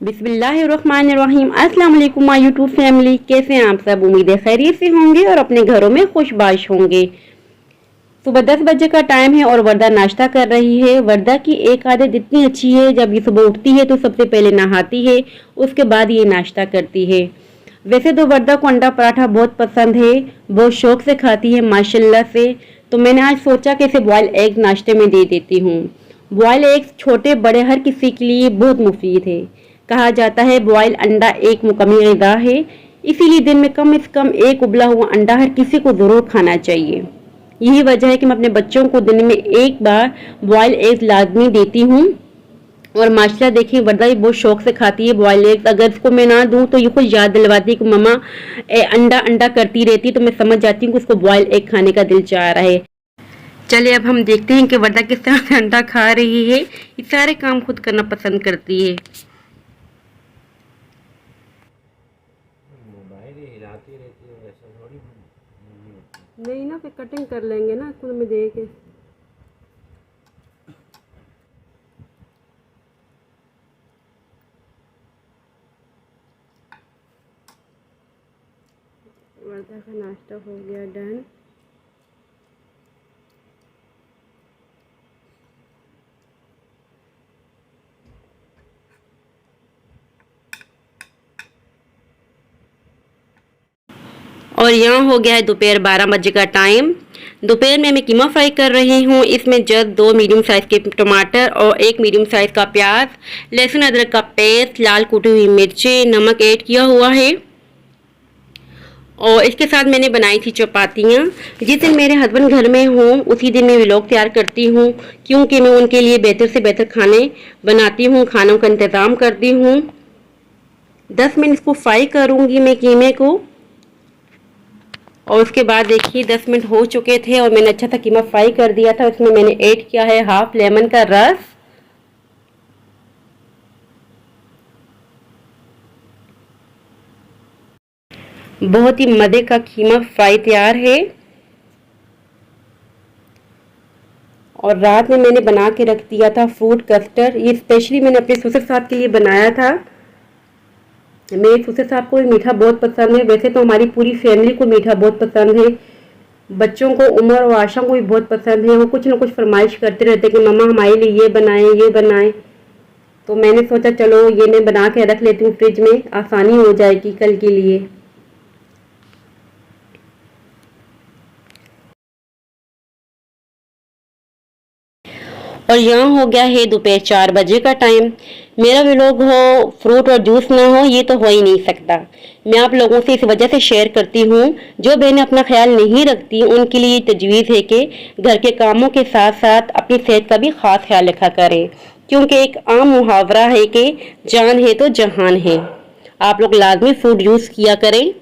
बिस्मिल्लाहिर्रहमानिर्रहीम। अस्सलाम वालेकुम माय यूट्यूब फैमिली, कैसे हैं आप सब? उम्मीद है खैरियत से होंगे और अपने घरों में खुशबाश होंगे। सुबह 10 बजे का टाइम है और वर्दा नाश्ता कर रही है। वर्दा की एक आदत इतनी अच्छी है, जब ये सुबह उठती है तो सबसे पहले नहाती है, उसके बाद ये नाश्ता करती है। वैसे तो वर्दा को अंडा पराठा बहुत पसंद है, बहुत शौक से खाती है माशाल्लाह से। तो मैंने आज सोचा कि इसे बॉयल एग नाश्ते में दे देती हूँ। बॉयल एग छोटे बड़े हर किसी के लिए बहुत मुफीद है। कहा जाता है बॉयल अंडा एक मुकम्मल ग़िज़ा है, इसीलिए दिन में कम से कम एक उबला हुआ अंडा हर किसी को ज़रूर खाना चाहिए। यही वजह है कि मैं अपने बच्चों को दिन में एक बार बॉयल एग लाजमी देती हूँ। और माशाल्लाह देखिए वर्दा भी बहुत शौक से खाती है बॉयल एग्स। अगर इसको मैं ना दूँ तो ये खुद याद दिलवाती है कि मम्मा अंडा अंडा करती रहती है, तो मैं समझ जाती हूँ कि उसको बॉयल एग खाने का दिल चाह रहा है। चलिए अब हम देखते हैं कि वर्दा किस तरह से अंडा खा रही है। ये सारे काम खुद करना पसंद करती है। नहीं ना, फिर कटिंग कर लेंगे ना स्कूल में दे के। वर्दा का नाश्ता हो गया डन। और यहाँ हो गया है दोपहर 12 बजे का टाइम। दोपहर में मैं कीमा फ्राई कर रही हूँ। इसमें जस्ट 2 मीडियम साइज़ के टमाटर और 1 मीडियम साइज़ का प्याज, लहसुन अदरक का पेस्ट, लाल कुटी हुई मिर्चें, नमक ऐड किया हुआ है। और इसके साथ मैंने बनाई थी चपातियाँ। जिस दिन मेरे हस्बैंड घर में हों उसी दिन मैं व्लॉग तैयार करती हूँ, क्योंकि मैं उनके लिए बेहतर से बेहतर खाने बनाती हूँ, खानों का इंतज़ाम करती हूँ। 10 मिनट इसको फ्राई करूँगी मैं कीमे को। और उसके बाद देखिए 10 मिनट हो चुके थे और मैंने अच्छा सा कीमा फ्राई कर दिया था। उसमें मैंने ऐड किया है हाफ लेमन का रस। बहुत ही मज़े का कीमा फ्राई तैयार है। और रात में मैंने बना के रख दिया था फ्रूट कस्टर्ड। ये स्पेशली मैंने अपने ससुर साहब के लिए बनाया था। मेरे ससुर साहब को मीठा बहुत पसंद है। वैसे तो हमारी पूरी फैमिली को मीठा बहुत पसंद है। बच्चों को, उमर और आशा को भी बहुत पसंद है। वो कुछ ना कुछ फरमाइश करते रहते कि मम्मा हमारे लिए ये बनाएं ये बनाएं। तो मैंने सोचा चलो ये मैं बना के रख लेती हूँ फ्रिज में, आसानी हो जाएगी कल के लिए। और यहाँ हो गया है दोपहर 4 बजे का टाइम। मेरा व्लॉग हो फ्रूट और जूस ना हो ये तो हो ही नहीं सकता। मैं आप लोगों से इस वजह से शेयर करती हूँ, जो बहनें अपना ख्याल नहीं रखती उनके लिए तजवीज़ है कि घर के कामों के साथ साथ अपनी सेहत का भी ख़ास ख्याल रखा करें, क्योंकि एक आम मुहावरा है कि जान है तो जहान है। आप लोग लाजमी फ्रूट जूस किया करें।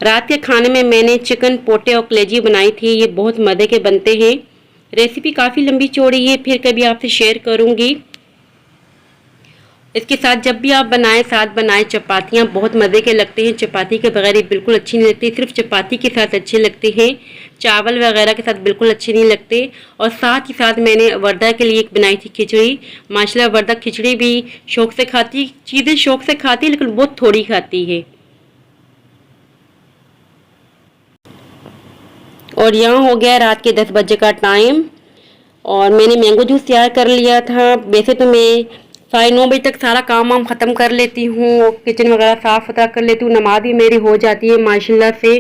रात के खाने में मैंने चिकन पोटे और कलेजी बनाई थी। ये बहुत मज़े के बनते हैं। रेसिपी काफ़ी लंबी चौड़ी है, फिर कभी आपसे शेयर करूँगी। इसके साथ जब भी आप बनाएं साथ बनाएं चपातियाँ, बहुत मज़े के लगते हैं। चपाती के बगैर ये बिल्कुल अच्छी नहीं लगती, सिर्फ चपाती के साथ अच्छे लगते हैं, चावल वगैरह के साथ बिल्कुल अच्छे नहीं लगते। और साथ ही साथ मैंने वर्दा के लिए एक बनाई थी खिचड़ी। माशाल्लाह वर्दा खिचड़ी भी शौक़ से खाती, चीज़ें शौक़ से खाती लेकिन बहुत थोड़ी खाती है। और यहाँ हो गया रात के 10 बजे का टाइम और मैंने मैंगो जूस तैयार कर लिया था। वैसे तो मैं 9:30 बजे तक सारा काम वाम ख़त्म कर लेती हूँ, किचन वगैरह साफ़ सुथरा कर लेती हूँ, नमाज भी मेरी हो जाती है माशाल्लाह से।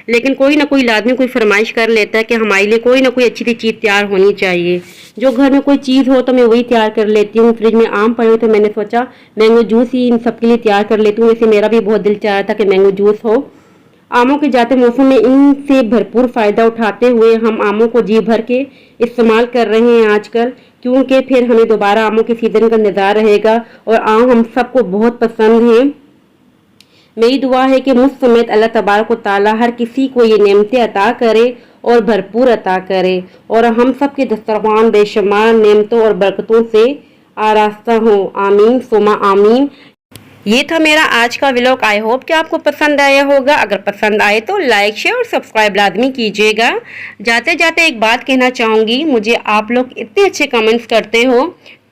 लेकिन कोई ना कोई लाजमी कोई फरमाइश कर लेता है कि हमारे लिए कोई ना कोई अच्छी सी चीज़ तैयार होनी चाहिए। जो घर में कोई चीज़ हो तो मैं वही तैयार कर लेती हूँ। फ्रिज में आम पड़े हो तो मैंने सोचा मैंगो जूस ही इन सब के लिए तैयार कर लेती हूँ। वैसे मेरा भी बहुत दिल चाह रहा था कि मैंगो जूस हो। आमों के जाते मौसम में इनसे भरपूर फ़ायदा उठाते हुए हम आमों को जी भर के इस्तेमाल कर रहे हैं आजकल, क्योंकि फिर हमें दोबारा आमों के सीज़न का इंतज़ार रहेगा। और आम हम सबको बहुत पसंद हैं। मेरी दुआ है कि मुझ समेत अल्लाह तबारक व तआला हर किसी को ये नेमतें अता करे और भरपूर अता करे, और हम सब के दस्तरखान बेशुमार नेमतों और बरकतों से आरास्ता हो। आमीन सुमा आमीन। ये था मेरा आज का व्लॉग। आई होप कि आपको पसंद आया होगा। अगर पसंद आए तो लाइक शेयर और सब्सक्राइब लाजमी कीजिएगा। जाते जाते एक बात कहना चाहूँगी, मुझे आप लोग इतने अच्छे कमेंट्स करते हो,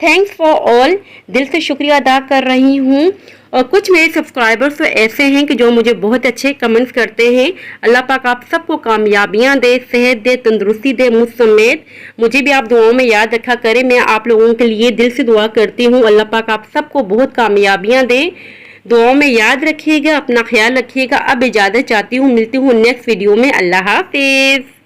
थैंक्स फॉर ऑल, दिल से शुक्रिया अदा कर रही हूँ। और कुछ मेरे सब्सक्राइबर्स तो ऐसे हैं कि जो मुझे बहुत अच्छे कमेंट्स करते हैं। अल्लाह पाक आप सबको कामयाबियाँ दे, सेहत दे, तंदुरुस्ती दे, मुझ समेत। मुझे भी आप दुआओं में याद रखा करें। मैं आप लोगों के लिए दिल से दुआ करती हूँ। अल्लाह पाक आप सबको बहुत कामयाबियाँ दे। दुआओं में याद रखिएगा, अपना ख्याल रखिएगा। अब इजाज़त चाहती हूँ, मिलती हूँ नेक्स्ट वीडियो में। अल्लाह हाफिज़।